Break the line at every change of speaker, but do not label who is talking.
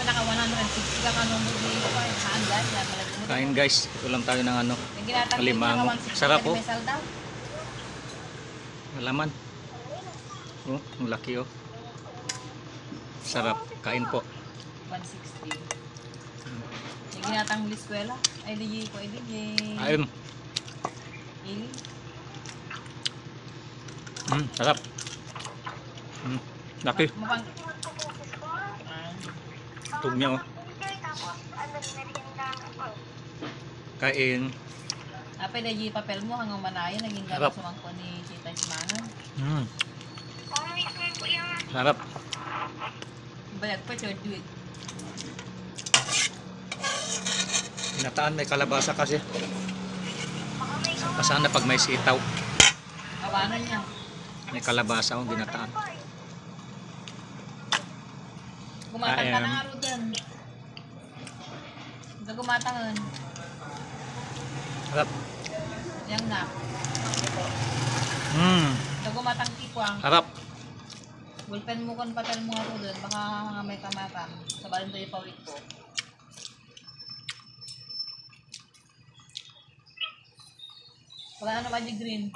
naka 160 ka kanong bugi ko pa. Handaan yan.
Kain guys. Ito lang tayo ng ano. Alimango. Sarap po. Malaman. Oh, ang laki oh. Sarap. Kain po.
160. Yung ginatang liskwela. Ay, DJ ko. Ay, DJ.
Ayun.
Ili.
Sarap. Laki.
Mapang...
Tug niya oh. Kain.
Apay, DJ papel mo hanggang manayan. Naging
Sarap.
gano'n sumangko ni Tita Ismanan.
Sarap.
Bayag pa, Chord Duit.
Ginataan may kalabasa kasi. Pasana pag may sitaw.
Kawanan niya.
May kalabasa oh, ginataan.
Gumatang ka na nga ro dyan. Gumatangan.
Sarap.
Yang na. Gumatang tipwang.
Sarap.
Bulpen mo kon patal mo nga ro dyan. Baka may kamatang. Sabalin to yung pawit ko. Wala ano ba yung green?